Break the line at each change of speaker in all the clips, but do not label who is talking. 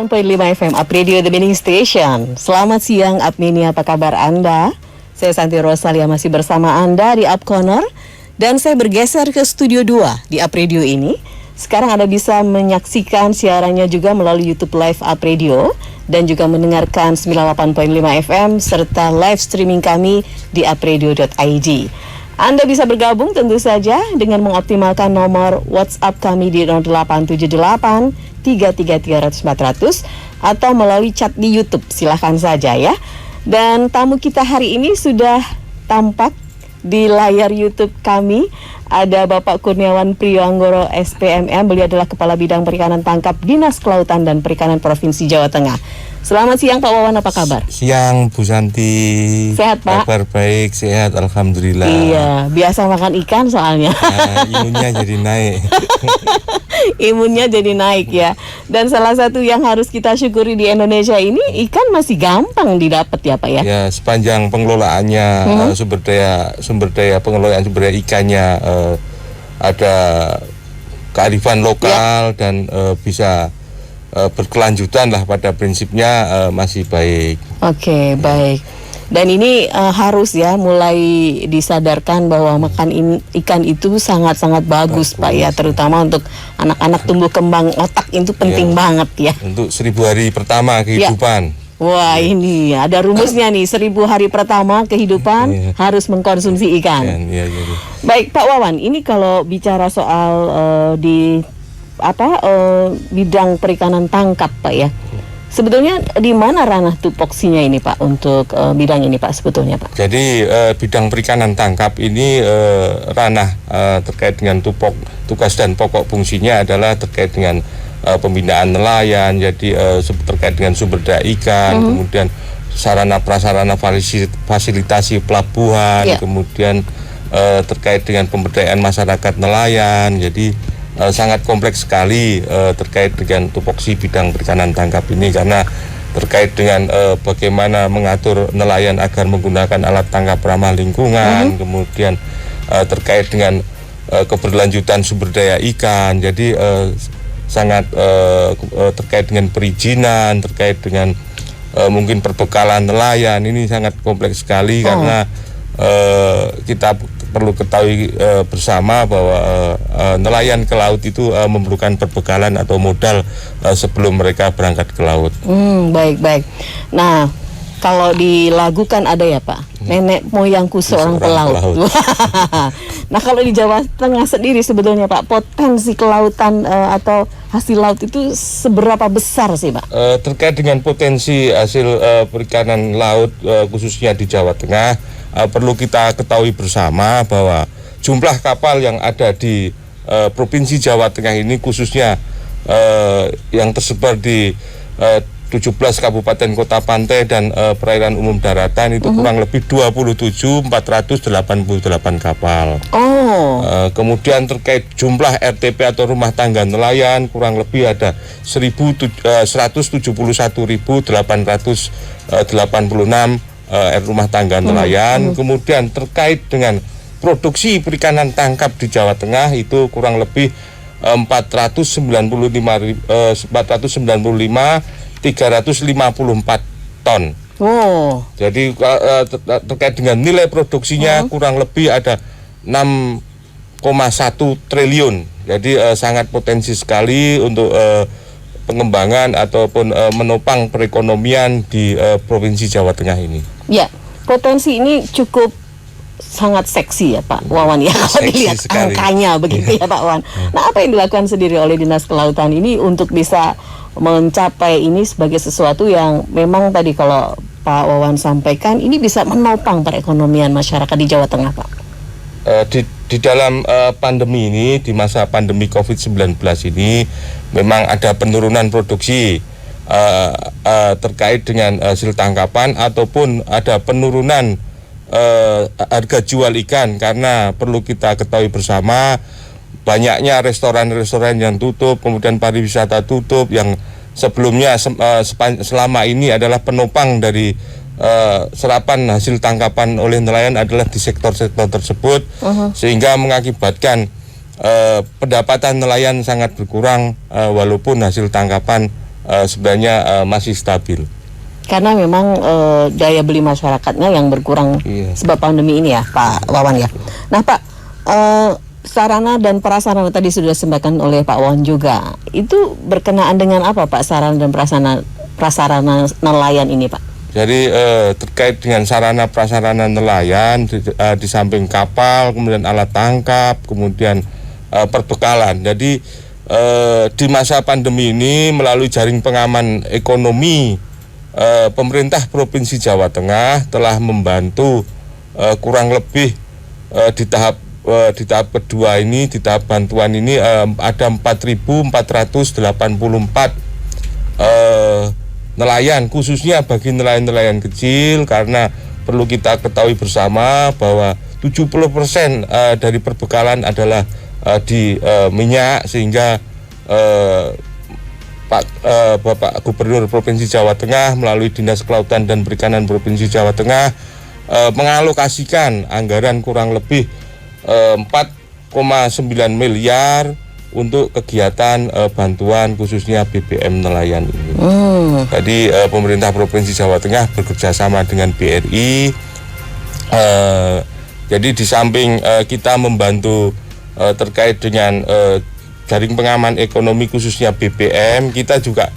98.5 FM Up Radio The Winning Station. Selamat siang Upmini, apa kabar Anda? Saya Santi Rosalia masih bersama Anda di Up Corner. Dan saya bergeser ke Studio 2 di Up Radio ini. Sekarang Anda bisa menyaksikan siarannya juga melalui YouTube Live Up Radio dan juga mendengarkan 98.5 FM serta live streaming kami di upradio.id. Anda bisa bergabung tentu saja dengan mengoptimalkan nomor WhatsApp kami di 0878 33300 atau melalui chat di YouTube. Silahkan saja ya. Dan tamu kita hari ini sudah tampak di layar YouTube kami. Ada Bapak Kurniawan Priyoanggoro SPMM. Beliau adalah Kepala Bidang Perikanan Tangkap Dinas Kelautan dan Perikanan Provinsi Jawa Tengah. Selamat siang Pak Wawan, apa kabar?
Siang Bu Santi.
Sehat Pak?
Kabar baik, sehat Alhamdulillah.
Iya, biasa makan ikan soalnya.
Imunnya jadi naik.
Imunnya jadi naik ya. Dan salah satu yang harus kita syukuri di Indonesia ini, ikan masih gampang didapat ya Pak ya?
Ya, sepanjang pengelolaannya, sumber daya pengelolaan sumber daya ikannya ada kearifan lokal dan bisa berkelanjutan lah pada prinsipnya masih baik.
Oke, baik. Dan ini harus ya mulai disadarkan bahwa makan ikan itu sangat-sangat bagus Pak ya, terutama untuk anak-anak tumbuh kembang otak itu penting banget ya.
Untuk 1000 hari pertama kehidupan.
Wah, ini ada rumusnya nih, 1000 hari pertama kehidupan harus mengkonsumsi ikan. Baik Pak Wawan, ini kalau bicara soal di bidang perikanan tangkap Pak ya. Sebetulnya di mana ranah tupoksinya ini Pak untuk bidang ini Pak sebetulnya Pak?
Jadi bidang perikanan tangkap ini ranah terkait dengan tugas dan pokok fungsinya adalah terkait dengan pembinaan nelayan, jadi terkait dengan sumber daya ikan, kemudian sarana prasarana fasilitasi pelabuhan, kemudian terkait dengan pemberdayaan masyarakat nelayan. Jadi sangat kompleks sekali terkait dengan tupoksi bidang perikanan tangkap ini, karena terkait dengan bagaimana mengatur nelayan agar menggunakan alat tangkap ramah lingkungan, kemudian terkait dengan keberlanjutan sumber daya ikan. Jadi sangat terkait dengan perizinan, terkait dengan mungkin perbekalan nelayan, ini sangat kompleks sekali karena kita perlu ketahui bersama bahwa nelayan ke laut itu memerlukan perbekalan atau modal sebelum mereka berangkat ke laut.
Baik. Nah, kalau di lagu kan ada ya Pak, nenek moyangku seorang pelaut. Nah, kalau di Jawa Tengah sendiri sebetulnya Pak, potensi kelautan atau hasil laut itu seberapa besar sih Pak?
Terkait dengan potensi hasil perikanan laut khususnya di Jawa Tengah, perlu kita ketahui bersama bahwa jumlah kapal yang ada di Provinsi Jawa Tengah ini khususnya yang tersebar di 17 kabupaten kota pantai dan perairan umum daratan itu kurang lebih 27.488 kapal. Kemudian terkait jumlah RTP atau rumah tangga nelayan kurang lebih ada 171.886 rumah tangga nelayan. Kemudian terkait dengan produksi perikanan tangkap di Jawa Tengah itu kurang lebih 354 ton. Jadi terkait dengan nilai produksinya kurang lebih ada 6,1 triliun. Jadi sangat potensi sekali untuk pengembangan ataupun menopang perekonomian di Provinsi Jawa Tengah ini. Ya,
potensi ini cukup sangat seksi ya Pak Wawan ya, kalau dilihat angkanya begitu ya Pak Wawan. Nah, apa yang dilakukan sendiri oleh Dinas Kelautan ini untuk bisa mencapai ini sebagai sesuatu yang memang tadi kalau Pak Wawan sampaikan ini bisa menopang perekonomian masyarakat di Jawa Tengah Pak?
Di dalam pandemi ini, di masa pandemi COVID-19 ini memang ada penurunan produksi terkait dengan hasil tangkapan ataupun ada penurunan harga jual ikan, karena perlu kita ketahui bersama banyaknya restoran-restoran yang tutup, kemudian pariwisata tutup yang sebelumnya selama ini adalah penopang dari serapan hasil tangkapan oleh nelayan adalah di sektor-sektor tersebut, sehingga mengakibatkan pendapatan nelayan sangat berkurang walaupun hasil tangkapan sebenarnya masih stabil.
Karena memang daya beli masyarakatnya yang berkurang sebab pandemi ini ya Pak Wawan ya. Nah Pak, sarana dan prasarana tadi sudah disampaikan oleh Pak Wawan juga. Itu berkenaan dengan apa Pak sarana dan prasarana nelayan ini Pak?
Jadi terkait dengan sarana prasarana nelayan di samping kapal, kemudian alat tangkap, kemudian perbekalan. Jadi di masa pandemi ini melalui jaring pengaman ekonomi, pemerintah Provinsi Jawa Tengah telah membantu kurang lebih di tahap kedua ini, di tahap bantuan ini ada 4.484 nelayan, khususnya bagi nelayan-nelayan kecil, karena perlu kita ketahui bersama bahwa 70% dari perbekalan adalah di minyak, sehingga Bapak Gubernur Provinsi Jawa Tengah melalui Dinas Kelautan dan Perikanan Provinsi Jawa Tengah mengalokasikan anggaran kurang lebih 4,9 miliar untuk kegiatan bantuan khususnya BBM nelayan ini. Jadi pemerintah Provinsi Jawa Tengah bekerjasama dengan BRI. Jadi di samping kita membantu terkait dengan jaring pengaman ekonomi khususnya BBM, kita juga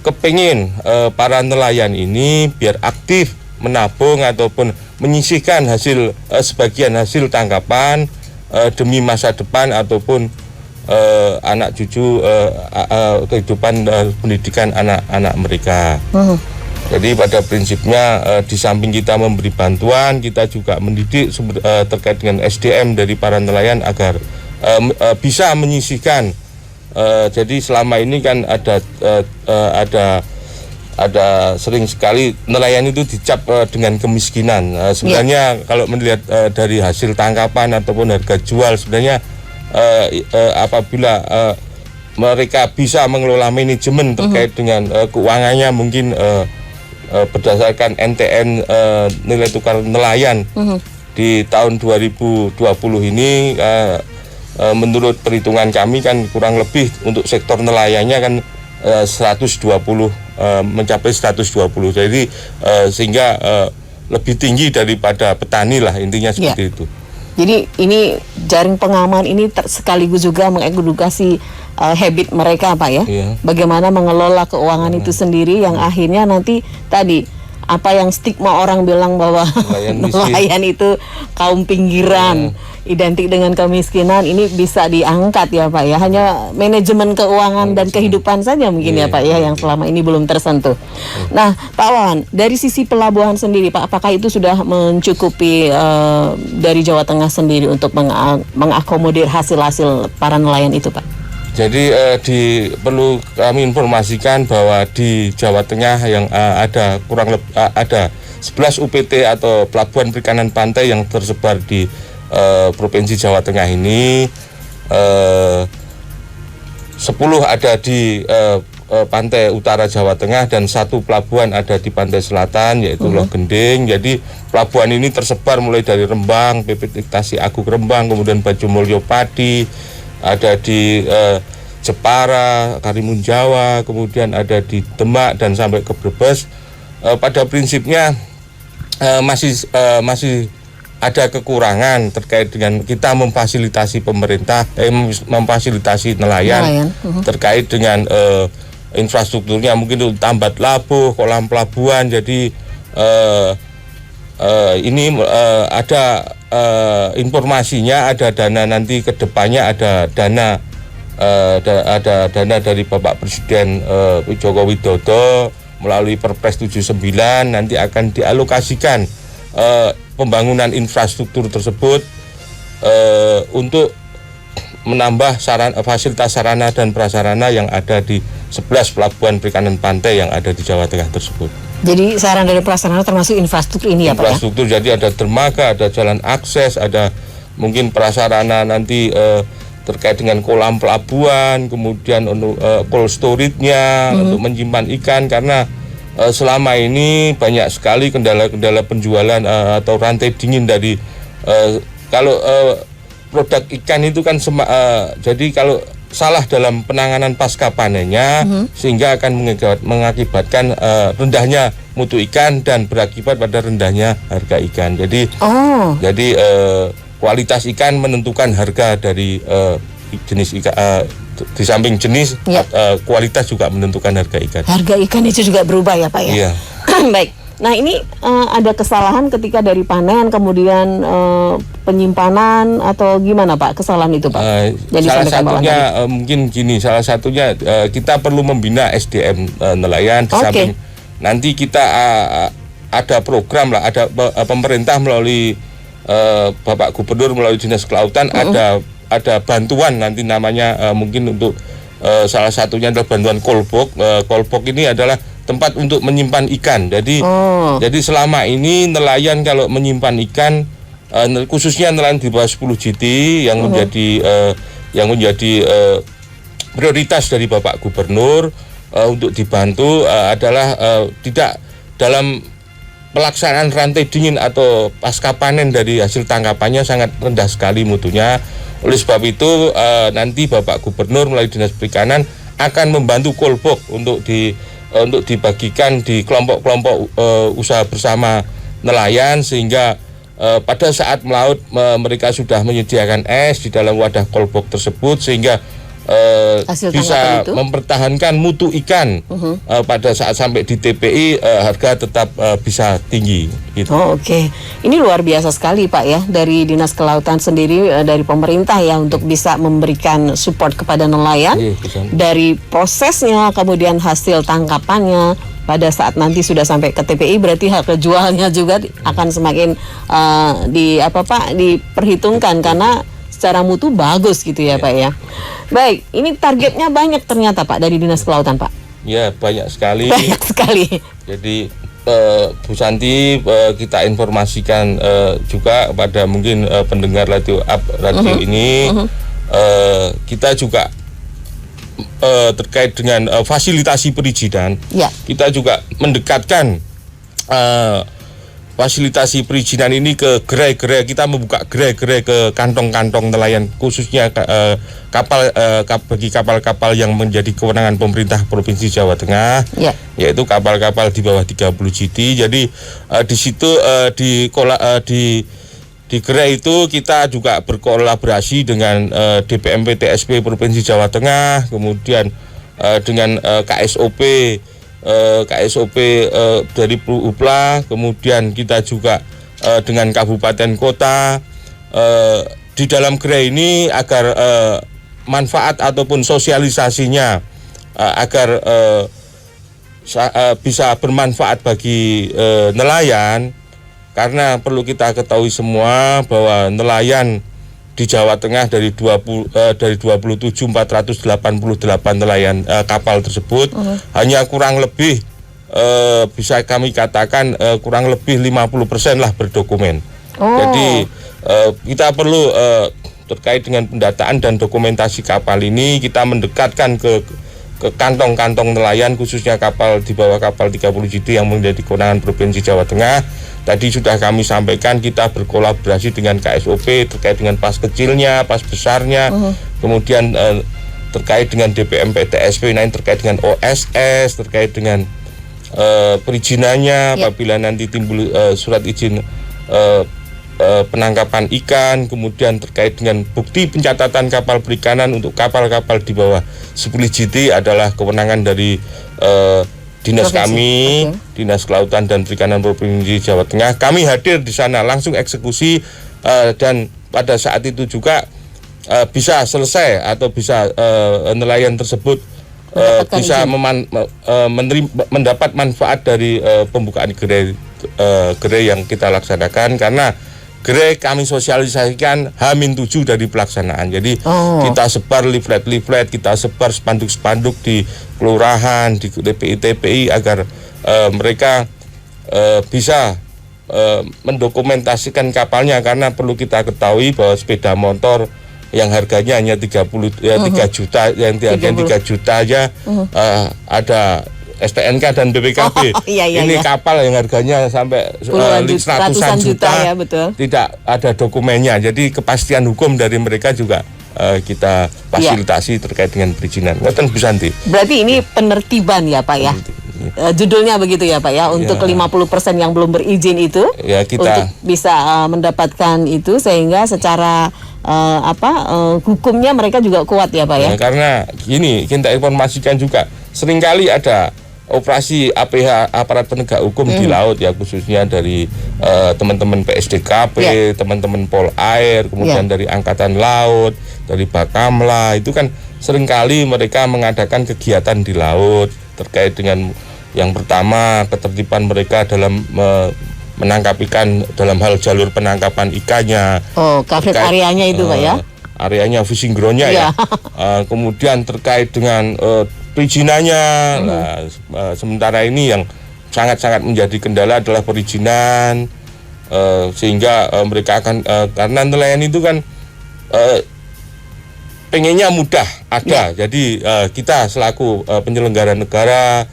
kepingin para nelayan ini biar aktif menabung ataupun menyisihkan hasil sebagian hasil tangkapan demi masa depan ataupun anak cucu kehidupan pendidikan anak-anak mereka. Jadi pada prinsipnya di samping kita memberi bantuan, kita juga mendidik terkait dengan SDM dari para nelayan agar bisa menyisihkan. Jadi selama ini kan ada sering sekali nelayan itu dicap dengan kemiskinan. Sebenarnya kalau melihat dari hasil tangkapan ataupun harga jual, sebenarnya apabila mereka bisa mengelola manajemen terkait dengan keuangannya, mungkin berdasarkan NTN nilai tukar nelayan di tahun 2020 ini, menurut perhitungan kami kan kurang lebih untuk sektor nelayannya kan 120, mencapai 120. Jadi sehingga lebih tinggi daripada petani lah, intinya seperti itu.
Jadi ini jaring pengaman ini sekaligus juga mengedukasi habit mereka Pak ya. Bagaimana mengelola keuangan itu sendiri yang akhirnya nanti tadi apa yang stigma orang bilang bahwa nelayan itu kaum pinggiran, identik dengan kemiskinan, ini bisa diangkat ya Pak ya. Hanya manajemen keuangan dan kehidupan saja mungkin ya Pak ya yang selama ini belum tersentuh. Nah Pak Wawan, dari sisi pelabuhan sendiri Pak, apakah itu sudah mencukupi dari Jawa Tengah sendiri untuk mengakomodir hasil-hasil para nelayan itu Pak?
Jadi perlu kami informasikan bahwa di Jawa Tengah yang ada kurang lebih ada 11 UPT atau pelabuhan perikanan pantai yang tersebar di Provinsi Jawa Tengah ini. 10 ada di pantai utara Jawa Tengah dan 1 pelabuhan ada di pantai selatan, yaitu Loh Gending. Jadi pelabuhan ini tersebar mulai dari Rembang, PP Tasi Agung Rembang, kemudian Bajomulyo Pati, ada di Jepara, Karimun Jawa, kemudian ada di Demak dan sampai ke Brebes. Pada prinsipnya masih ada kekurangan terkait dengan kita memfasilitasi pemerintah, memfasilitasi nelayan terkait dengan infrastrukturnya, mungkin tambat labuh, kolam pelabuhan. Jadi ini ada informasinya, ada dana nanti ke depannya, ada dana dari Bapak Presiden Joko Widodo melalui Perpres 79 nanti akan dialokasikan pembangunan infrastruktur tersebut untuk menambah fasilitas sarana dan prasarana yang ada di 11 pelabuhan perikanan pantai yang ada di Jawa Tengah tersebut.
Jadi sarana dan prasarana termasuk infrastruktur ini ya Pak ya? Infrastruktur,
jadi ada dermaga, ada jalan akses, ada mungkin prasarana nanti terkait dengan kolam pelabuhan, kemudian untuk cold storage-nya, untuk menyimpan ikan, karena selama ini banyak sekali kendala-kendala penjualan atau rantai dingin dari kalau produk ikan itu kan jadi kalau salah dalam penanganan pasca panennya sehingga akan mengakibatkan rendahnya mutu ikan dan berakibat pada rendahnya harga ikan. Jadi kualitas ikan menentukan harga dari jenis ikan. Di samping jenis, kualitas juga menentukan harga ikan.
Harga ikan itu juga berubah ya Pak ya?
Iya.
Baik. Nah ini ada kesalahan ketika dari panen kemudian penyimpanan atau gimana Pak kesalahan itu Pak?
Salah satunya mungkin gini, salah satunya kita perlu membina SDM nelayan. Di samping nanti kita ada program lah, ada pemerintah melalui Bapak Gubernur melalui Dinas Kelautan ada bantuan nanti namanya mungkin untuk salah satunya adalah bantuan kolbok. Kolbok ini adalah tempat untuk menyimpan ikan. Jadi selama ini nelayan kalau menyimpan ikan khususnya nelayan di bawah 10 GT yang menjadi prioritas dari Bapak Gubernur untuk dibantu adalah tidak dalam pelaksanaan rantai dingin atau pasca panen dari hasil tangkapannya sangat rendah sekali mutunya. Oleh sebab itu nanti Bapak Gubernur melalui Dinas Perikanan akan membantu kolbok untuk dibagikan di kelompok-kelompok usaha bersama nelayan sehingga pada saat melaut mereka sudah menyediakan es di dalam wadah kolbok tersebut sehingga bisa mempertahankan mutu ikan pada saat sampai di TPI harga tetap bisa tinggi gitu.
Oke. Ini luar biasa sekali Pak ya dari Dinas Kelautan sendiri dari pemerintah ya untuk bisa memberikan support kepada nelayan dari prosesnya kemudian hasil tangkapannya pada saat nanti sudah sampai ke TPI berarti harga jualnya juga akan semakin diperhitungkan karena secara mutu bagus gitu ya Pak ya. Baik, ini targetnya banyak ternyata Pak dari Dinas Kelautan Pak.
Ya banyak sekali.
Banyak sekali.
Jadi Bu Santi kita informasikan juga pada mungkin pendengar radio ini kita juga terkait dengan fasilitasi perizinan. Kita juga mendekatkan fasilitasi perizinan ini ke gerai-gerai. Kita membuka gerai-gerai ke kantong-kantong nelayan khususnya bagi kapal-kapal yang menjadi kewenangan pemerintah Provinsi Jawa Tengah, yaitu kapal-kapal di bawah 30 GT. Jadi di situ di gerai itu kita juga berkolaborasi dengan DPM PTSP Provinsi Jawa Tengah, kemudian dengan KSOP dari Upla, kemudian kita juga dengan kabupaten kota di dalam gerai ini agar manfaat ataupun sosialisasinya agar bisa bermanfaat bagi nelayan, karena perlu kita ketahui semua bahwa nelayan di Jawa Tengah dari 27.488 nelayan kapal tersebut hanya kurang lebih bisa kami katakan kurang lebih 50% lah berdokumen. Jadi kita perlu terkait dengan pendataan dan dokumentasi kapal ini kita mendekatkan ke kantong-kantong nelayan khususnya kapal di bawah kapal 30 GT yang menjadi kewenangan Provinsi Jawa Tengah. Tadi sudah kami sampaikan kita berkolaborasi dengan KSOP terkait dengan pas kecilnya, pas besarnya, kemudian terkait dengan DPM PTSP, terkait dengan OSS, terkait dengan perizinannya apabila nanti timbul surat izin penangkapan ikan, kemudian terkait dengan bukti pencatatan kapal perikanan untuk kapal-kapal di bawah 10 GT adalah kewenangan dari dinas kami, Dinas Kelautan dan Perikanan Provinsi Jawa Tengah. Kami hadir di sana langsung eksekusi dan pada saat itu juga bisa selesai atau bisa nelayan tersebut bisa mendapat manfaat dari pembukaan gerai yang kita laksanakan, karena gerai kami sosialisasikan H-7 dari pelaksanaan. Jadi kita sebar leaflet, kita sebar spanduk-spanduk di kelurahan, di TPI agar mereka bisa mendokumentasikan kapalnya, karena perlu kita ketahui bahwa sepeda motor yang harganya hanya 3 juta, yang harganya 3 juta aja ada STNK dan BPKB. Ini kapal yang harganya sampai ratusan juta,
ya, betul.
Tidak ada dokumennya. Jadi kepastian hukum dari mereka juga kita fasilitasi terkait dengan perizinan. Ngoten Bu Santi.
Berarti ini penertiban ya Pak ya? Judulnya begitu ya Pak ya, untuk 50% yang belum berizin itu
ya, kita
untuk bisa mendapatkan itu, sehingga secara hukumnya mereka juga kuat ya Pak ya?
Karena gini, kita informasikan juga seringkali ada operasi APH, aparat penegak hukum di laut ya, khususnya dari teman-teman PSDKP, teman-teman Polair, kemudian dari Angkatan Laut, dari Bakamla, itu kan seringkali mereka mengadakan kegiatan di laut terkait dengan yang pertama ketertiban mereka dalam menangkap ikan dalam hal jalur penangkapan ikannya.
Oh, covered areanya itu Pak ya?
Areanya fishing ground-nya ya. Kemudian terkait dengan perizinannya. Nah, sementara ini yang sangat-sangat menjadi kendala adalah perizinan, sehingga mereka akan karena nelayan itu kan pengennya mudah ada. Jadi kita selaku penyelenggara negara,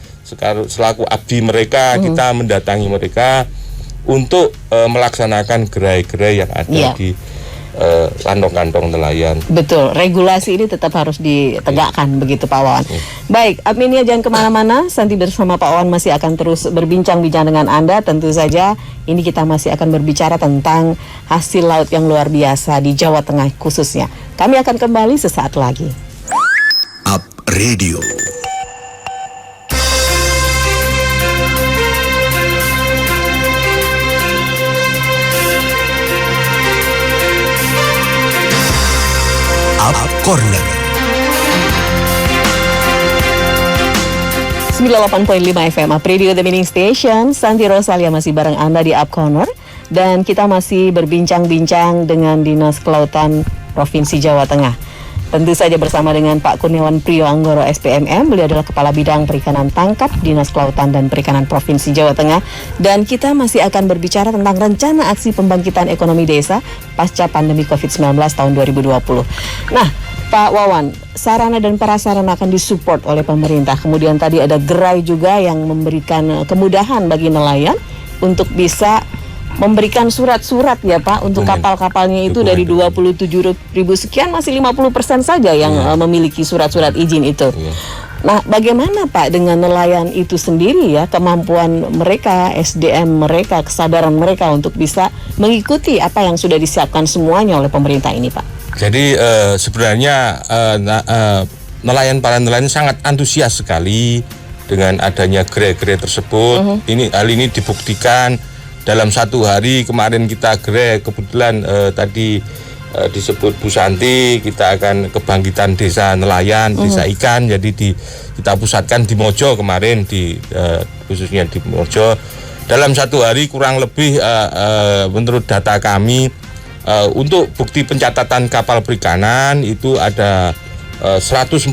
selaku abdi mereka, kita mendatangi mereka untuk melaksanakan gerai-gerai yang ada di kantong-kantong nelayan.
Betul, regulasi ini tetap harus ditegakkan begitu Pak Wawan. Baik, Apmenia jangan kemana-mana, Santi bersama Pak Wawan masih akan terus berbincang-bincang dengan Anda. Tentu saja ini kita masih akan berbicara tentang hasil laut yang luar biasa di Jawa Tengah khususnya. Kami akan kembali sesaat lagi.
Up Radio. Up Corner
98.5 FM Up Radio The Meaning Station. Santi Rosalia masih bareng Anda di Up Corner, dan kita masih berbincang-bincang dengan Dinas Kelautan Provinsi Jawa Tengah. Tentu saja bersama dengan Pak Kurniawan Priyo Anggoro SPMM. Beliau adalah Kepala Bidang Perikanan Tangkap Dinas Kelautan dan Perikanan Provinsi Jawa Tengah. Dan kita masih akan berbicara tentang rencana aksi pembangkitan ekonomi desa pasca pandemi COVID-19 tahun 2020. Nah, Pak Wawan, sarana dan prasarana akan disupport oleh pemerintah. Kemudian tadi ada gerai juga yang memberikan kemudahan bagi nelayan untuk bisa memberikan surat-surat ya Pak untuk kapal-kapalnya itu. Dari 27.000 sekian masih 50% saja yang memiliki surat-surat izin itu. Nah, bagaimana Pak dengan nelayan itu sendiri ya, kemampuan mereka, SDM mereka, kesadaran mereka untuk bisa mengikuti apa yang sudah disiapkan semuanya oleh pemerintah ini Pak?
Jadi sebenarnya para nelayan sangat antusias sekali dengan adanya gerai-gerai tersebut. Hal ini dibuktikan dalam satu hari kemarin kita gerai, kebetulan tadi disebut Bu Santi, kita akan kebangkitan desa nelayan, desa ikan. Jadi kita pusatkan di Mojo kemarin, khususnya di Mojo. Dalam satu hari kurang lebih menurut data kami, untuk bukti pencatatan kapal perikanan itu ada 146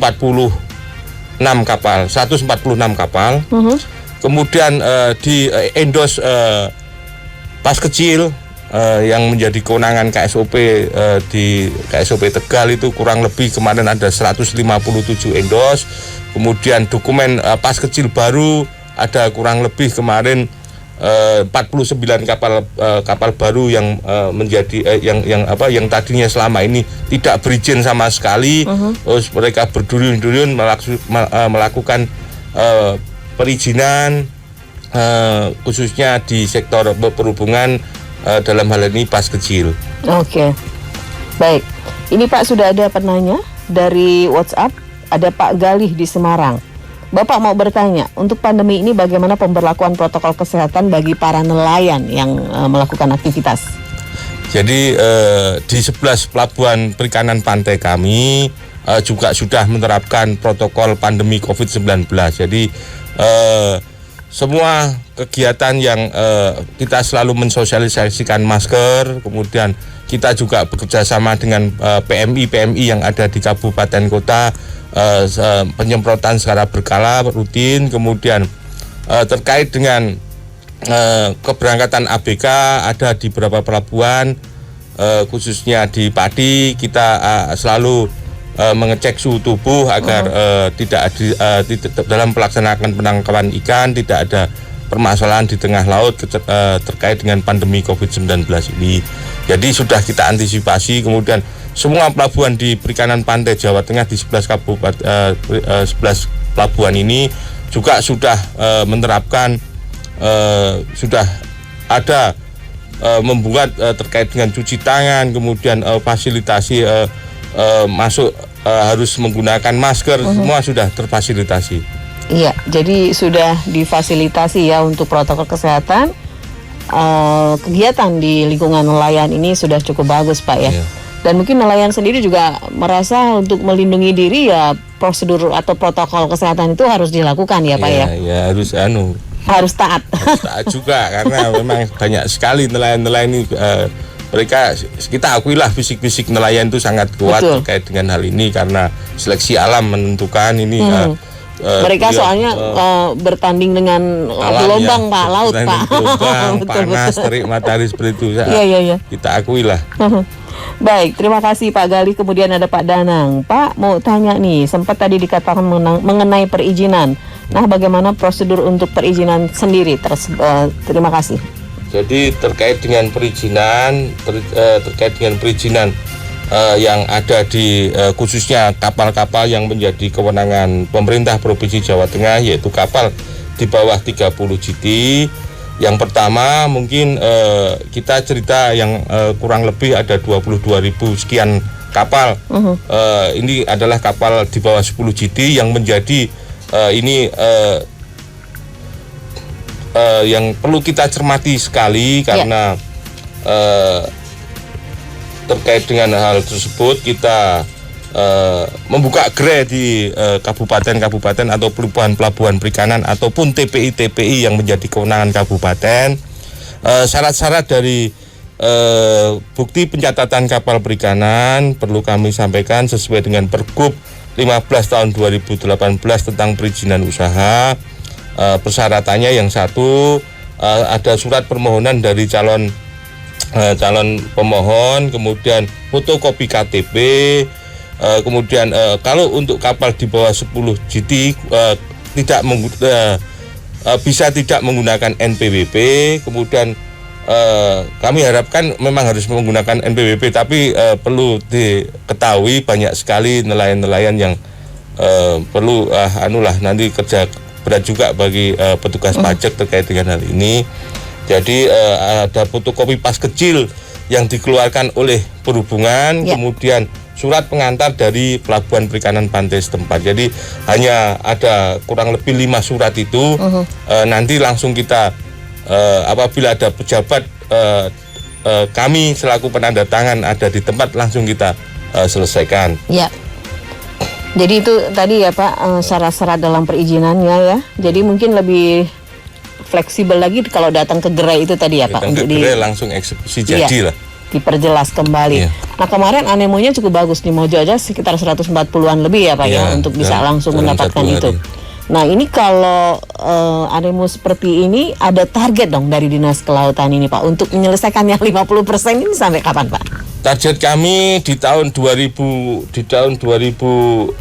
kapal. Kemudian di endos pas kecil yang menjadi kewenangan KSOP di KSOP Tegal itu kurang lebih kemarin ada 157 endos. Kemudian dokumen pas kecil baru ada kurang lebih kemarin 49 kapal baru yang menjadi yang tadinya selama ini tidak berizin sama sekali. Terus mereka berduyun-duyun melakukan perizinan, khususnya di sektor perhubungan, dalam hal ini pas kecil.
Oke, baik. Ini Pak sudah ada penanya dari WhatsApp, ada Pak Galih di Semarang. Bapak mau bertanya, untuk pandemi ini bagaimana pemberlakuan protokol kesehatan bagi para nelayan yang melakukan aktivitas?
Jadi di 11 pelabuhan perikanan pantai kami juga sudah menerapkan protokol pandemi COVID-19. Jadi semua kegiatan yang kita selalu mensosialisasikan masker, kemudian kita juga bekerja sama dengan PMI yang ada di kabupaten kota, penyemprotan secara berkala rutin. Kemudian terkait dengan keberangkatan ABK ada di beberapa pelabuhan, khususnya di Pati, kita selalu mengecek suhu tubuh agar tidak dalam pelaksanaan penangkapan ikan tidak ada permasalahan di tengah laut terkait dengan pandemi COVID-19 ini. Jadi sudah kita antisipasi, kemudian semua pelabuhan di perikanan pantai Jawa Tengah di 11 pelabuhan ini juga sudah menerapkan, sudah ada membuat terkait dengan cuci tangan, kemudian fasilitasi masuk harus menggunakan masker, semua sudah terfasilitasi.
Iya, jadi sudah difasilitasi ya untuk protokol kesehatan. Kegiatan di lingkungan nelayan ini sudah cukup bagus, Pak ya.
Iya.
Dan mungkin nelayan sendiri juga merasa untuk melindungi diri ya prosedur atau protokol kesehatan itu harus dilakukan ya, Pak ya.
Ya harus
Harus taat.
Harus taat juga karena memang banyak sekali nelayan-nelayan ini. Mereka, kita akuilah fisik nelayan itu sangat kuat. Betul. Terkait dengan hal ini karena seleksi alam menentukan ini.
Mereka soalnya bertanding dengan gelombang, Pak, laut, Pak.
Gelombang, panas, terik matahari seperti itu.
Iya.
Kita akuilah.
Baik, terima kasih Pak Gali. Kemudian ada Pak Danang. Pak, mau tanya nih, sempat tadi dikatakan mengenai perizinan. Nah, bagaimana prosedur untuk perizinan sendiri? Terima kasih.
Jadi terkait dengan perizinan, yang ada di khususnya kapal-kapal yang menjadi kewenangan pemerintah Provinsi Jawa Tengah, yaitu kapal di bawah 30 GT. Yang pertama mungkin kita cerita yang kurang lebih ada 22.000 sekian kapal. Ini adalah kapal di bawah 10 GT yang menjadi yang perlu kita cermati sekali karena terkait dengan hal tersebut kita membuka gerai di kabupaten-kabupaten atau pelabuhan perikanan ataupun TPI yang menjadi kewenangan kabupaten. Syarat-syarat dari bukti pencatatan kapal perikanan perlu kami sampaikan sesuai dengan Pergub 15 tahun 2018 tentang perizinan usaha. Persyaratannya yang satu, ada surat permohonan dari calon pemohon, kemudian fotokopi KTP, kemudian kalau untuk kapal di bawah 10 GT bisa tidak menggunakan NPWP, kemudian kami harapkan memang harus menggunakan NPWP, tapi perlu diketahui banyak sekali nelayan-nelayan yang perlu nanti kerja berat juga bagi petugas pajak terkait dengan hal ini. Jadi ada fotokopi pas kecil yang dikeluarkan oleh Perhubungan, kemudian surat pengantar dari pelabuhan perikanan pantai setempat. Jadi hanya ada kurang lebih 5 surat itu. Nanti langsung kita apabila ada pejabat kami selaku penanda tangan ada di tempat, langsung kita selesaikan. Ya.
Jadi itu tadi ya Pak, syarat-syarat dalam perizinannya ya. Jadi mungkin lebih fleksibel lagi kalau datang ke gerai itu tadi ya Pak.
Datang ke gerai langsung eksekusi jadi lah.
Diperjelas kembali. Nah kemarin anemonya cukup bagus di Mojo aja sekitar 140-an lebih ya Pak ya untuk bisa langsung mendapatkan itu. Nah ini kalau anemo seperti ini ada target dong dari Dinas Kelautan ini Pak untuk menyelesaikan yang 50% ini sampai kapan Pak?
Target kami di tahun 2021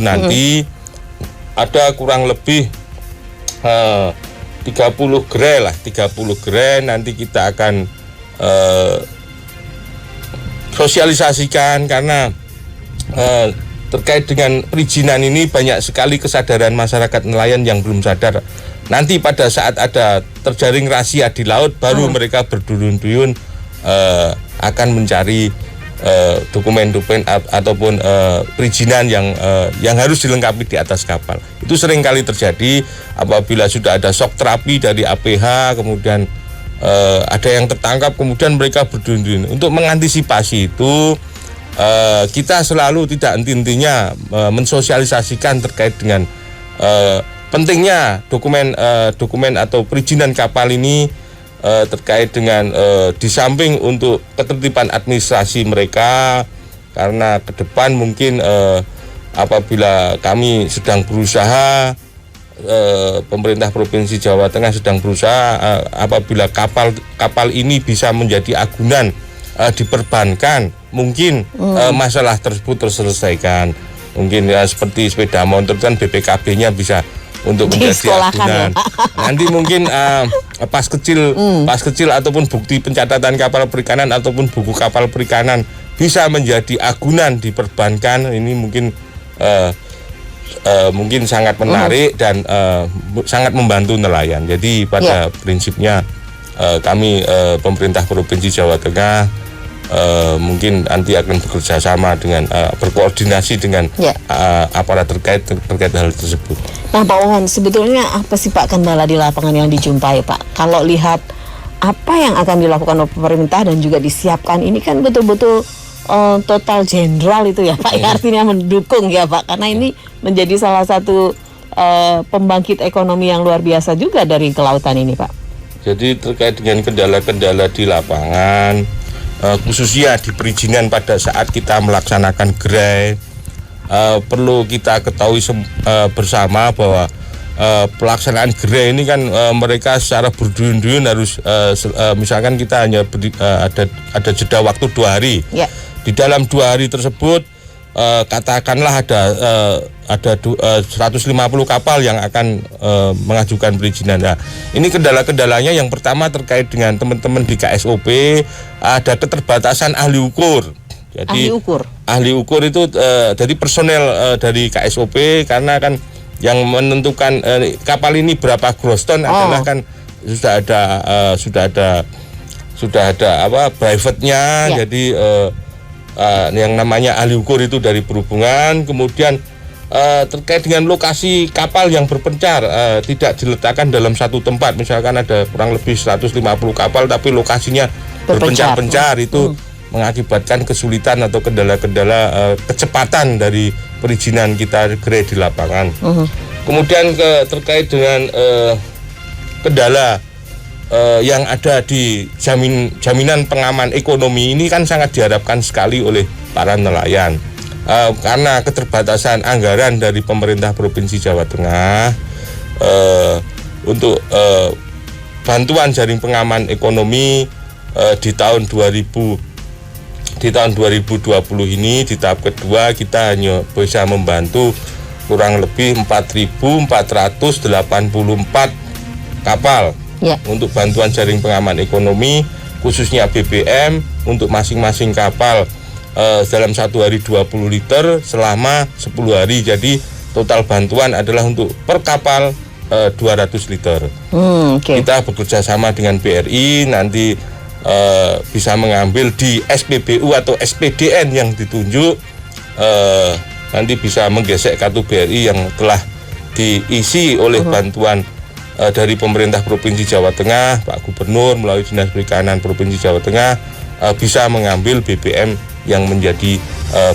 nanti ada kurang lebih 30 gerai nanti kita akan sosialisasikan karena terkait dengan perizinan ini banyak sekali kesadaran masyarakat nelayan yang belum sadar. Nanti pada saat ada terjaring razia di laut baru mereka berduyun-duyun akan mencari dokumen-dokumen ataupun perizinan yang harus dilengkapi di atas kapal. Itu sering kali terjadi apabila sudah ada shock terapi dari APH, kemudian ada yang tertangkap, kemudian mereka berduyun-duyun. Untuk mengantisipasi itu kita selalu tidak henti-hentinya mensosialisasikan terkait dengan pentingnya dokumen atau perizinan kapal ini. Terkait dengan di samping untuk ketertiban administrasi mereka, karena ke depan mungkin apabila kami sedang berusaha, pemerintah Provinsi Jawa Tengah sedang berusaha apabila kapal ini bisa menjadi agunan diperbankan, mungkin masalah tersebut terselesaikan. Mungkin ya seperti sepeda motor kan BPKB-nya bisa untuk menjadi
Disekolahkan ya,
agunan. Nanti mungkin pas kecil ataupun bukti pencatatan kapal perikanan ataupun buku kapal perikanan bisa menjadi agunan di perbankan. Ini mungkin sangat menarik dan sangat membantu nelayan. Jadi pada prinsipnya kami pemerintah Provinsi Jawa Tengah mungkin nanti akan bekerja sama dengan berkoordinasi dengan aparat terkait hal tersebut.
Nah Pak Wawan, sebetulnya apa sih Pak kendala di lapangan yang dijumpai Pak? Kalau lihat apa yang akan dilakukan oleh pemerintah dan juga disiapkan ini kan betul-betul total jenderal itu ya Pak, artinya mendukung ya Pak, karena ini menjadi salah satu pembangkit ekonomi yang luar biasa juga dari kelautan ini Pak.
Jadi terkait dengan kendala-kendala di lapangan, khususnya di perizinan pada saat kita melaksanakan gerai, perlu kita ketahui bersama bahwa pelaksanaan gerai ini kan mereka secara berduyun-duyun harus misalkan kita hanya ada jeda waktu 2 hari. Di dalam 2 hari tersebut katakanlah ada 150 kapal yang akan mengajukan perizinan. Nah, ini kendala-kendalanya yang pertama terkait dengan teman-teman di KSOP, ada keterbatasan ahli ukur. Jadi ahli ukur itu dari personel dari KSOP, karena kan yang menentukan kapal ini berapa gross ton adalah kan sudah ada apa private-nya. Jadi yang namanya ahli ukur itu dari perhubungan. Kemudian terkait dengan lokasi kapal yang berpencar, tidak diletakkan dalam satu tempat. Misalkan ada kurang lebih 150 kapal tapi lokasinya berpencar-pencar, itu mengakibatkan kesulitan atau kendala-kendala kecepatan dari perizinan kita gerai di lapangan. Kemudian terkait dengan kendala yang ada di jaminan pengaman ekonomi ini kan sangat diharapkan sekali oleh para nelayan, karena keterbatasan anggaran dari pemerintah Provinsi Jawa Tengah untuk bantuan jaring pengaman ekonomi di tahun 2020 ini, di tahap kedua kita hanya bisa membantu kurang lebih 4.484 kapal untuk bantuan jaring pengaman ekonomi, khususnya BBM untuk masing-masing kapal dalam 1 hari 20 liter selama 10 hari. Jadi total bantuan adalah untuk per kapal 200 liter. Kita bekerja sama dengan BRI, nanti bisa mengambil di SPBU atau SPDN yang ditunjuk, nanti bisa menggesek kartu BRI yang telah diisi oleh bantuan dari pemerintah Provinsi Jawa Tengah, Pak Gubernur melalui Dinas Perikanan Provinsi Jawa Tengah, bisa mengambil BBM yang menjadi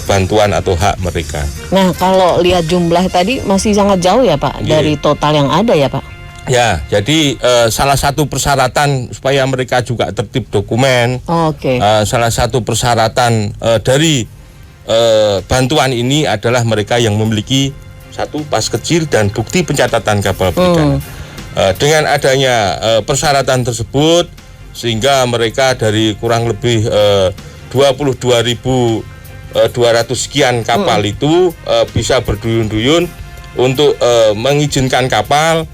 bantuan atau hak mereka.
Nah, kalau lihat jumlah tadi masih sangat jauh ya Pak dari total yang ada ya Pak?
Ya, jadi salah satu persyaratan supaya mereka juga tertib dokumen, salah satu persyaratan dari bantuan ini adalah mereka yang memiliki satu pas kecil dan bukti pencatatan kapal perikanan. Dengan adanya persyaratan tersebut, sehingga mereka dari kurang lebih 22.200 sekian kapal itu bisa berduyun-duyun untuk mengizinkan kapal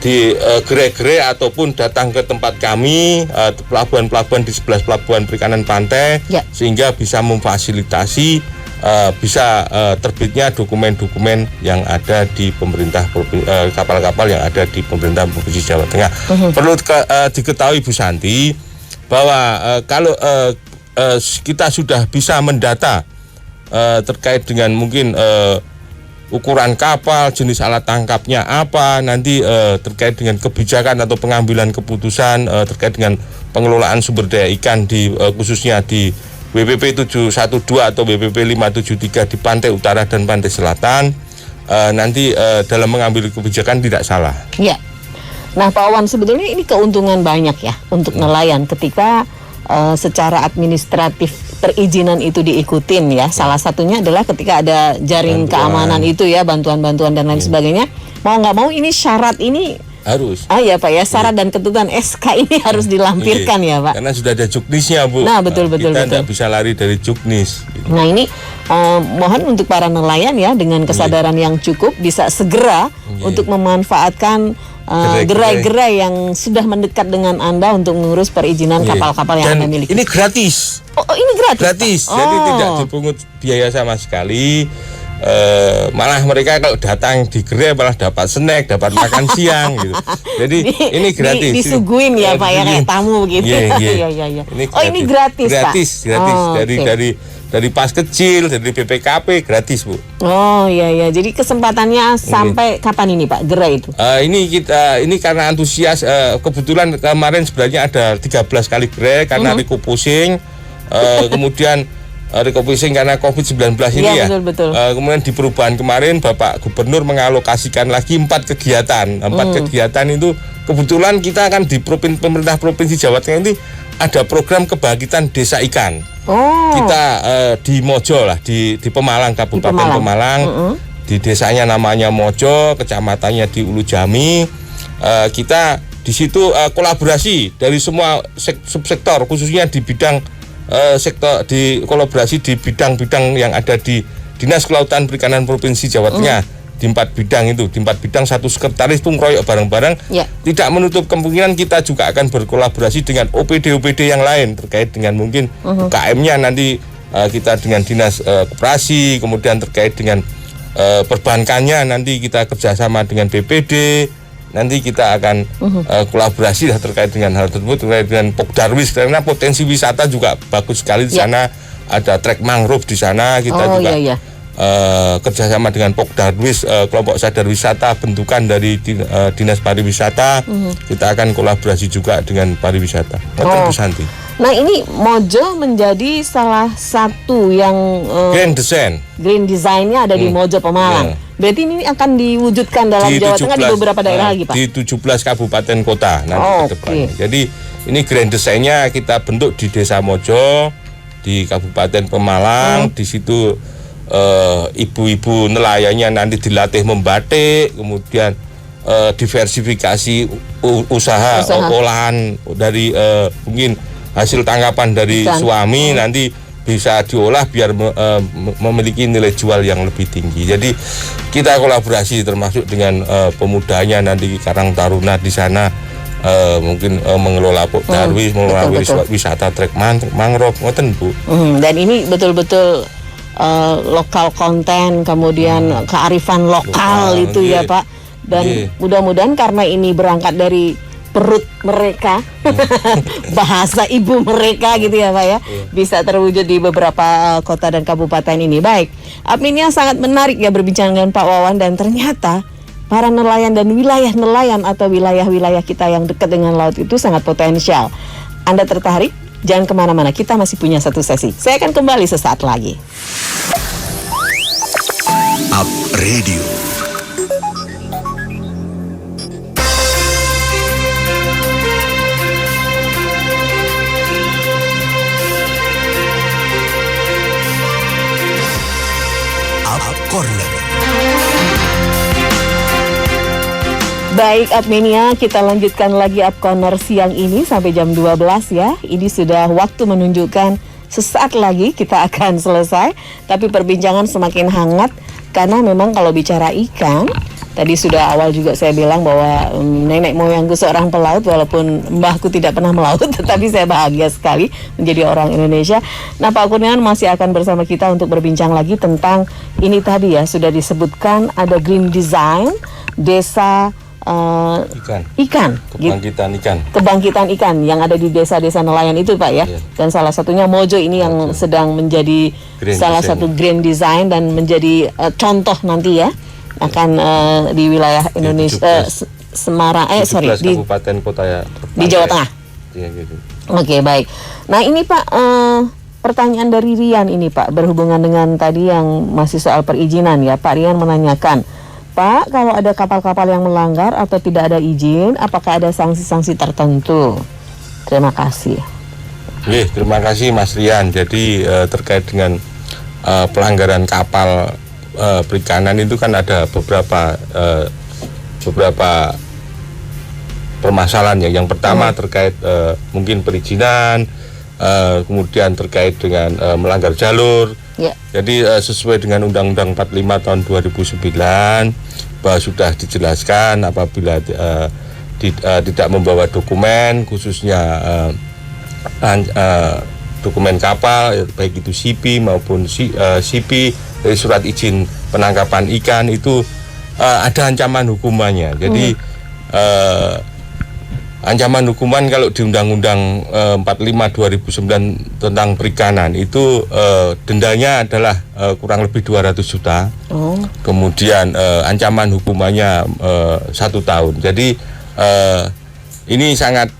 di gerai-gerai ataupun datang ke tempat kami, pelabuhan-pelabuhan di 11 pelabuhan perikanan pantai, sehingga bisa memfasilitasi bisa terbitnya dokumen-dokumen yang ada di pemerintah kapal-kapal yang ada di pemerintah Provinsi Jawa Tengah. Perlu diketahui Bu Santi bahwa kalau kita sudah bisa mendata terkait dengan mungkin ukuran kapal, jenis alat tangkapnya apa, nanti terkait dengan kebijakan atau pengambilan keputusan terkait dengan pengelolaan sumber daya ikan di khususnya di WPP 712 atau WPP 573 di pantai utara dan pantai selatan, nanti dalam mengambil kebijakan tidak salah.
Ya. Nah Pak Wawan, sebetulnya ini keuntungan banyak ya untuk nelayan ketika secara administratif perizinan itu diikutin ya. Salah satunya adalah ketika ada jaring keamanan itu ya, bantuan-bantuan dan lain sebagainya. Mau nggak mau ini syarat ini
Harus.
Ya Pak ya, syarat dan ketentuan SK ini harus dilampirkan ya Pak.
Karena sudah ada juknisnya Bu.
Nah betul.
Kita tidak bisa lari dari juknis.
Nah ini mohon untuk para nelayan ya dengan kesadaran yang cukup bisa segera untuk memanfaatkan gerai-gerai yang sudah mendekat dengan Anda untuk mengurus perizinan kapal-kapal yang Anda miliki.
Ini gratis.
Oh ini gratis.
Gratis. Jadi tidak dipungut biaya sama sekali. Malah mereka kalau datang di gerai malah dapat snack, dapat makan siang gitu. Jadi ini gratis.
Disuguhin ya Pak ya kayak tamu begitu. Iya. Ini gratis Pak.
Gratis. Dari pas kecil, dari BPKP gratis Bu.
Oh iya. Jadi kesempatannya sampai kapan ini Pak gerai itu?
Ini karena antusias. Kebetulan kemarin sebenarnya ada 13 kali gerai karena refocusing. Kemudian refocusing karena COVID-19 ini ya. Betul. Kemudian di perubahan kemarin Bapak Gubernur mengalokasikan lagi 4 kegiatan. 4 kegiatan itu kebetulan kita akan di pemerintah Provinsi Jawa Tengah ini ada program kebangkitan desa ikan. Kita di Mojo lah, di Pemalang, Kabupaten Pemalang. Di desanya namanya Mojo, kecamatannya di Ulu Jami. Kita di situ kolaborasi dari semua subsektor, khususnya di bidang sektor, di kolaborasi di bidang-bidang yang ada di Dinas Kelautan Perikanan Provinsi Jawa Tengah. Di 4 bidang itu, di 4 bidang 1 sekretaris pun ngeroyok bareng-bareng. Tidak menutup kemungkinan kita juga akan berkolaborasi dengan OPD yang lain terkait dengan mungkin UKM-nya nanti kita dengan Dinas Koperasi, kemudian terkait dengan perbankannya nanti kita kerjasama dengan BPD. Nanti kita akan kolaborasi terkait dengan hal tersebut, terkait dengan Pokdarwis, karena potensi wisata juga bagus sekali di sana. Ada trek mangrove di sana, kita juga kerjasama dengan Pokdarwis, kelompok sadar wisata bentukan dari Dinas Pariwisata. Kita akan kolaborasi juga dengan pariwisata. Bu Santi.
Nah ini Mojo menjadi salah satu yang Green Design-nya ada di Mojo Pemalang. Berarti ini akan diwujudkan dalam Jawa Tengah di beberapa daerah lagi Pak?
Di 17 kabupaten kota nanti ke depannya. Jadi ini Grand Design-nya kita bentuk di Desa Mojo, di Kabupaten Pemalang. Di situ ibu-ibu nelayannya nanti dilatih membatik, kemudian diversifikasi usaha olahan dari mungkin hasil tangkapan dari suami nanti bisa diolah biar memiliki nilai jual yang lebih tinggi. Jadi kita kolaborasi termasuk dengan pemudanya nanti Karang Taruna di sana, mungkin mengelola Pokdarwis, mengelola wisata trek mangrove, ngoten Bu.
Dan ini betul-betul lokal konten, kemudian kearifan lokal itu ya Pak. Dan mudah-mudahan karena ini berangkat dari perut mereka, bahasa ibu mereka gitu ya Pak ya, bisa terwujud di beberapa kota dan kabupaten ini. Baik, adminnya sangat menarik ya berbincang dengan Pak Wawan, dan ternyata para nelayan dan wilayah nelayan atau wilayah-wilayah kita yang dekat dengan laut itu sangat potensial. Anda tertarik? Jangan kemana-mana, kita masih punya satu sesi. Saya akan kembali sesaat lagi.
Up Radio. Up Corner.
Baik Upmania, kita lanjutkan lagi Up Corner siang ini sampai jam 12 ya. Ini sudah waktu menunjukkan sesaat lagi kita akan selesai. Tapi perbincangan semakin hangat karena memang kalau bicara ikan, tadi sudah awal juga saya bilang bahwa nenek moyangku seorang pelaut, walaupun mbahku tidak pernah melaut, tetapi saya bahagia sekali menjadi orang Indonesia. Nah Pak Kurniawan masih akan bersama kita untuk berbincang lagi tentang ini tadi ya, sudah disebutkan ada Green Design, desa ikan, kebangkitan ikan yang ada di desa-desa nelayan itu Pak ya. Dan salah satunya Mojo ini yang sedang menjadi salah satu Green Design dan menjadi contoh nanti ya akan di wilayah Indonesia, Semarang, di
kabupaten kota ya,
di Jawa Tengah. Oke, baik. Nah ini Pak, pertanyaan dari Rian ini Pak, berhubungan dengan tadi yang masih soal perizinan ya. Pak Rian menanyakan, Pak, kalau ada kapal-kapal yang melanggar atau tidak ada izin, apakah ada sanksi-sanksi tertentu? Terima kasih.
Terima kasih Mas Rian. Jadi terkait dengan pelanggaran kapal perikanan itu kan ada beberapa permasalahannya. Yang pertama terkait mungkin perizinan, kemudian terkait dengan melanggar jalur.
Ya.
Jadi sesuai dengan Undang-Undang 45 tahun 2009 bahwa sudah dijelaskan apabila tidak membawa dokumen, khususnya dokumen kapal, baik itu CP maupun CP dari surat izin penangkapan ikan, itu ada ancaman hukumannya. Jadi ancaman hukuman kalau di Undang-Undang 45 2009 tentang perikanan itu dendanya adalah kurang lebih 200 juta. Kemudian ancaman hukumannya 1 tahun. Jadi ini sangat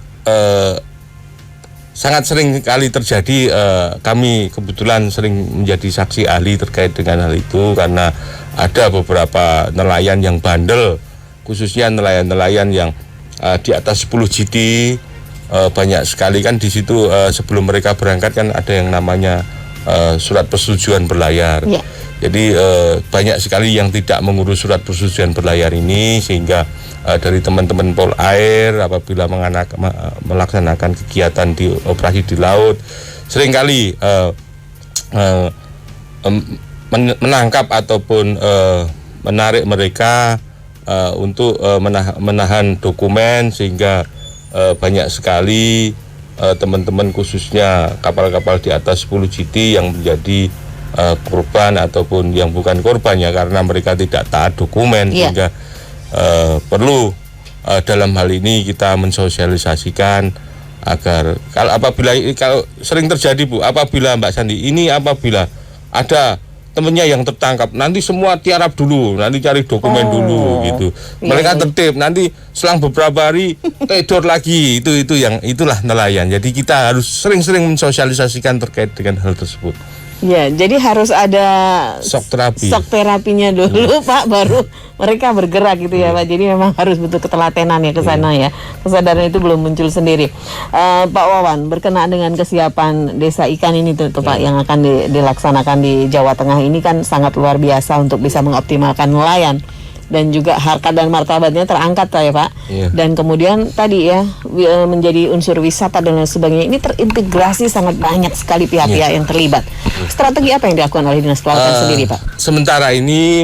sering kali terjadi. Kami kebetulan sering menjadi saksi ahli terkait dengan hal itu karena ada beberapa nelayan yang bandel, khususnya nelayan-nelayan yang di atas 10 GT. Banyak sekali kan di situ sebelum mereka berangkat kan ada yang namanya surat persetujuan berlayar. Yeah. Jadi banyak sekali yang tidak mengurus surat persetujuan berlayar ini, sehingga dari teman-teman Polair apabila melaksanakan kegiatan di operasi di laut seringkali menangkap ataupun menarik mereka untuk menahan dokumen, sehingga banyak sekali teman-teman khususnya kapal-kapal di atas 10 GT yang menjadi korban ataupun yang bukan korbannya karena mereka tidak taat dokumen. Sehingga perlu dalam hal ini kita mensosialisasikan agar kalau sering terjadi Bu, apabila Mbak Sandi, ini apabila ada temennya yang tertangkap, nanti semua tiarap dulu, nanti cari dokumen dulu gitu. Mereka tertib, nanti selang beberapa hari tidur lagi. Itulah nelayan. Jadi kita harus sering-sering mensosialisasikan terkait dengan hal tersebut.
Ya, jadi harus ada
shock
terapinya dulu Pak, baru mereka bergerak gitu ya Pak. Jadi memang harus butuh ketelatenan ya ke sana ya. Kesadaran itu belum muncul sendiri. Pak Wawan, berkenaan dengan kesiapan desa ikan ini tuh Pak yang akan dilaksanakan di Jawa Tengah ini kan sangat luar biasa untuk bisa mengoptimalkan nelayan. Dan juga harkat dan martabatnya terangkat ya Pak. Dan kemudian tadi ya menjadi unsur wisata dan lain sebagainya. Ini terintegrasi sangat banyak sekali pihak-pihak yang terlibat. Strategi apa yang dilakukan oleh Dinas Kelautan sendiri Pak?
Sementara ini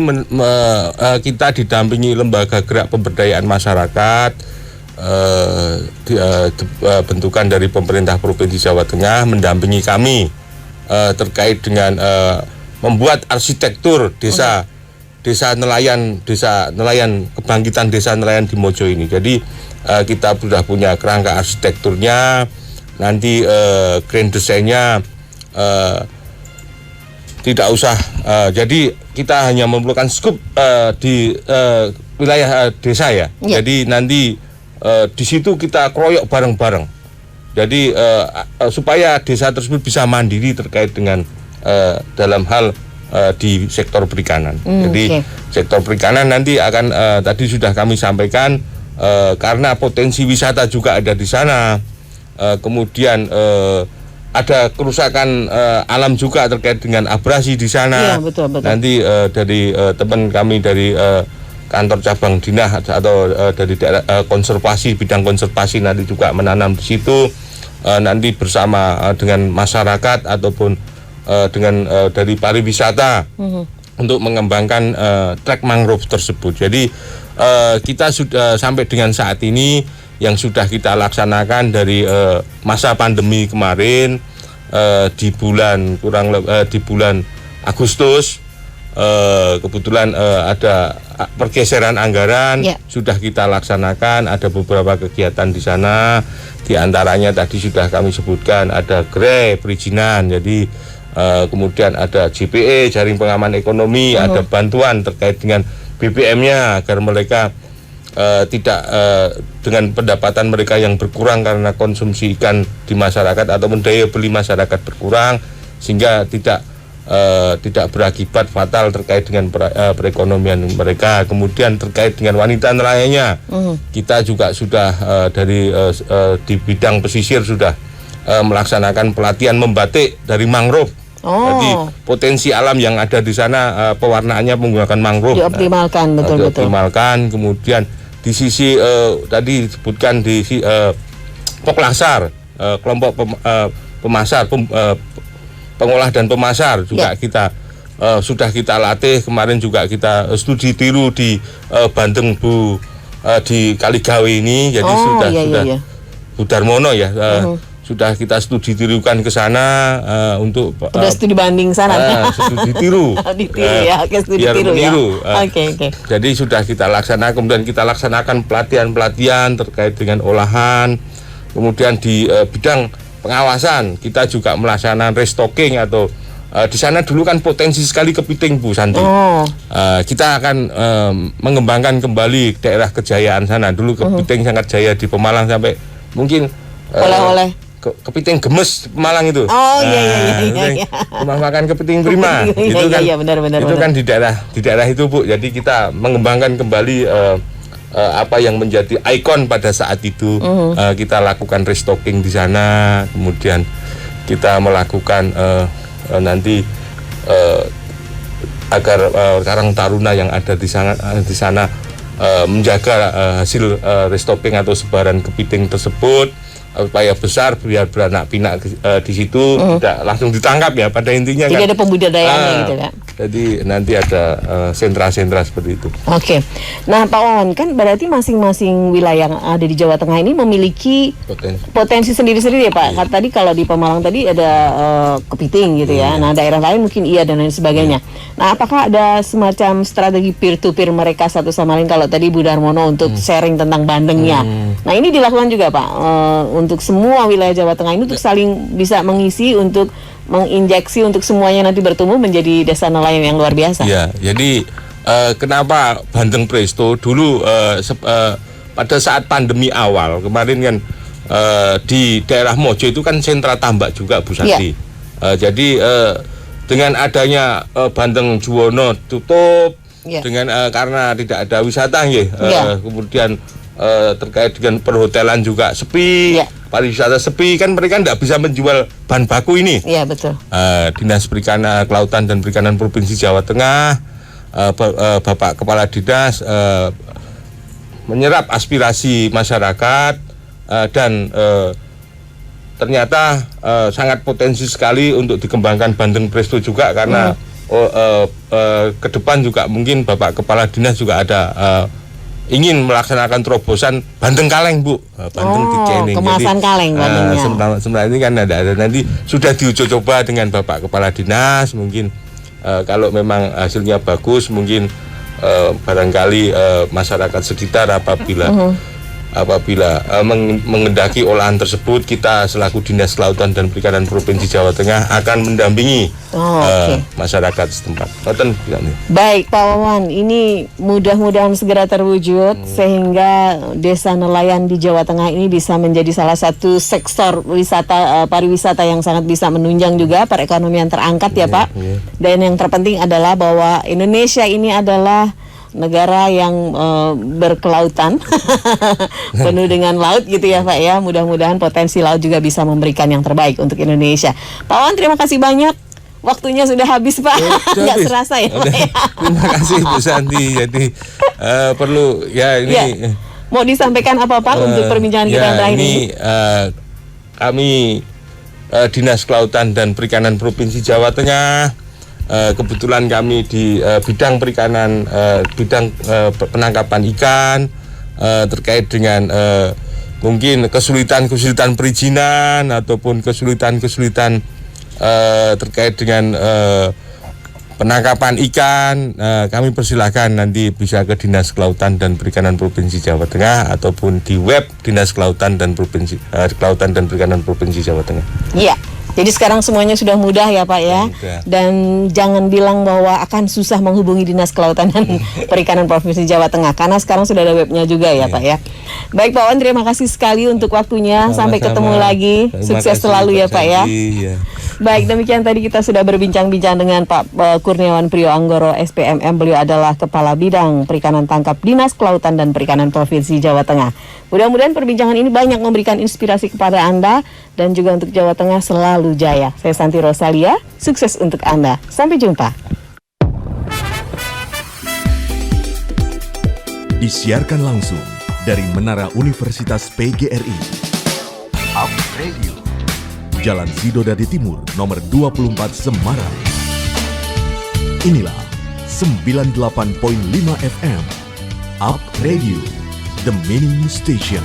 kita didampingi Lembaga Gerak Pemberdayaan Masyarakat, bentukan dari pemerintah Provinsi Jawa Tengah, mendampingi kami terkait dengan membuat arsitektur desa nelayan kebangkitan desa nelayan di Mojo ini. Jadi kita sudah punya kerangka arsitekturnya, nanti grand desainnya tidak usah. Jadi kita hanya memerlukan skup di wilayah desa ya. Jadi nanti di situ kita keroyok bareng-bareng. Jadi supaya desa tersebut bisa mandiri terkait dengan dalam hal di sektor perikanan. Jadi sektor perikanan nanti akan tadi sudah kami sampaikan karena potensi wisata juga ada di sana. Kemudian ada kerusakan alam juga terkait dengan abrasi di sana.
Betul.
Nanti dari teman kami dari kantor cabang Dinah atau dari daerah konservasi, bidang konservasi nanti juga menanam di situ. Nanti bersama dengan masyarakat ataupun dengan dari pariwisata untuk mengembangkan trek mangrove tersebut. Jadi kita sudah sampai dengan saat ini yang sudah kita laksanakan dari masa pandemi kemarin di bulan Agustus kebetulan ada pergeseran anggaran sudah kita laksanakan. Ada beberapa kegiatan di sana, di antaranya tadi sudah kami sebutkan ada GRE perizinan. Jadi kemudian ada JPE, jaring pengaman ekonomi, ada bantuan terkait dengan BBM-nya agar mereka tidak dengan pendapatan mereka yang berkurang karena konsumsi ikan di masyarakat ataupun daya beli masyarakat berkurang, sehingga tidak berakibat fatal terkait dengan perekonomian mereka. Kemudian terkait dengan wanita nelayannya, kita juga sudah di bidang pesisir sudah melaksanakan pelatihan membatik dari mangrove. Jadi potensi alam yang ada di sana pewarnaannya menggunakan mangrove.
Dioptimalkan, betul-betul.
Dioptimalkan. Kemudian di sisi tadi disebutkan di Poklasar, kelompok pemasar, pengolah dan pemasar juga kita sudah kita latih. Kemarin juga kita studi tiru di Bandeng Bu di Kaligawe ini, jadi sudah Bu Darmono ya. Sudah kita studi tirukan ke sana untuk
udah studi banding sana.
Studi tiru.
Ditiru ya, studi
biar
tiru
meniru.
ya. Oke.
Jadi sudah kita laksanakan, kemudian kita laksanakan pelatihan-pelatihan terkait dengan olahan. Kemudian di bidang pengawasan kita juga melaksanakan restocking atau di sana dulu kan potensi sekali kepiting Bu Santi. Kita akan mengembangkan kembali daerah kejayaan sana. Dulu kepiting sangat jaya di Pemalang sampai mungkin
oleh-oleh
kepiting gemes Pemalang itu.
Iya.
Rumah makan kepiting prima. Itu kan
benar.
Itu kan di daerah itu Bu. Jadi kita mengembangkan kembali apa yang menjadi ikon pada saat itu. Kita lakukan restocking di sana, kemudian kita melakukan nanti agar Karang Taruna yang ada di sana menjaga hasil restocking atau sebaran kepiting tersebut supaya besar, biar beranak pinak di situ, tidak langsung ditangkap ya pada intinya.
Jadi ada pembudidayaannya gitu kan.
Jadi nanti ada sentra-sentra seperti itu.
Oke. Nah Pak Wawan, kan berarti masing-masing wilayah yang ada di Jawa Tengah ini memiliki potensi sendiri-sendiri ya Pak. Tadi kalau di Pemalang tadi ada kepiting gitu ya. Nah daerah lain mungkin iya dan lain sebagainya. Nah apakah ada semacam strategi peer to peer mereka satu sama lain, kalau tadi Bu Darmono untuk sharing tentang bandengnya. Nah ini dilakukan juga Pak untuk semua wilayah Jawa Tengah ini, untuk saling bisa mengisi, untuk menginjeksi untuk semuanya nanti bertumbuh menjadi desa nelayan yang luar biasa.
Ya, jadi kenapa Bandeng Presto dulu pada saat pandemi awal kemarin kan di daerah Mojo itu kan sentra tambak juga Bu Santi. Jadi dengan adanya Bandeng Juwono tutup, dengan karena tidak ada wisata kemudian terkait dengan perhotelan juga sepi, pariwisata sepi, kan mereka tidak bisa menjual bahan baku ini.
Iya betul.
Dinas Perikanan, Kelautan dan Perikanan Provinsi Jawa Tengah, Bapak Kepala Dinas menyerap aspirasi masyarakat dan ternyata sangat potensi sekali untuk dikembangkan Bandeng Presto juga, karena ke depan juga mungkin Bapak Kepala Dinas juga ada ingin melaksanakan terobosan bandeng kaleng Bu, bandeng dicening.
Kemasan kaleng bandengnya.
Sebenarnya ini kan ada nanti sudah diuji coba dengan Bapak Kepala Dinas, mungkin kalau memang hasilnya bagus mungkin barangkali masyarakat sekitar apabila mengendaki olahan tersebut, kita selaku Dinas Kelautan dan Perikanan Provinsi Jawa Tengah akan mendampingi masyarakat setempat.
Baik Pak Wawan, ini mudah-mudahan segera terwujud sehingga desa nelayan di Jawa Tengah ini bisa menjadi salah satu sektor wisata pariwisata yang sangat bisa menunjang juga perekonomian terangkat ya Pak. Dan yang terpenting adalah bahwa Indonesia ini adalah negara yang berkelautan penuh dengan laut gitu ya Pak ya. Mudah-mudahan potensi laut juga bisa memberikan yang terbaik untuk Indonesia. Pak Wawan, terima kasih banyak. Waktunya sudah habis Pak. Nggak serasa ya Pak ya.
Terima kasih Bu Santi. Jadi perlu ya ini
mau disampaikan apa Pak untuk perbincangan kita yang terakhir ini?
Kami Dinas Kelautan dan Perikanan Provinsi Jawa Tengah, kebetulan kami di bidang perikanan, bidang penangkapan ikan, terkait dengan mungkin kesulitan-kesulitan perizinan ataupun kesulitan-kesulitan terkait dengan penangkapan ikan, kami persilahkan nanti bisa ke Dinas Kelautan dan Perikanan Provinsi Jawa Tengah ataupun di web Dinas Kelautan dan Kelautan dan Perikanan Provinsi Jawa Tengah. Iya.
Jadi sekarang semuanya sudah mudah ya Pak ya. Dan jangan bilang bahwa akan susah menghubungi Dinas Kelautan dan Perikanan Provinsi Jawa Tengah, karena sekarang sudah ada webnya juga ya Pak ya. Baik Pak Wawan, terima kasih sekali untuk waktunya. Sampai ketemu lagi. Sukses selalu ya Pak ya. Baik, demikian tadi kita sudah berbincang-bincang dengan Pak Kurniawan Priyo Anggoro SPMM. Beliau adalah Kepala Bidang Perikanan Tangkap Dinas Kelautan dan Perikanan Provinsi Jawa Tengah. Mudah-mudahan perbincangan ini banyak memberikan inspirasi kepada Anda dan juga untuk Jawa Tengah selalu jaya. Saya Santi Rosalia, sukses untuk Anda. Sampai jumpa.
Disiarkan langsung
dari Menara Universitas PGRI.
Up Radio.
Jalan Sidodadi Timur, nomor 24 Semarang. Inilah 98.5 FM. Up Radio, the Meaning Station.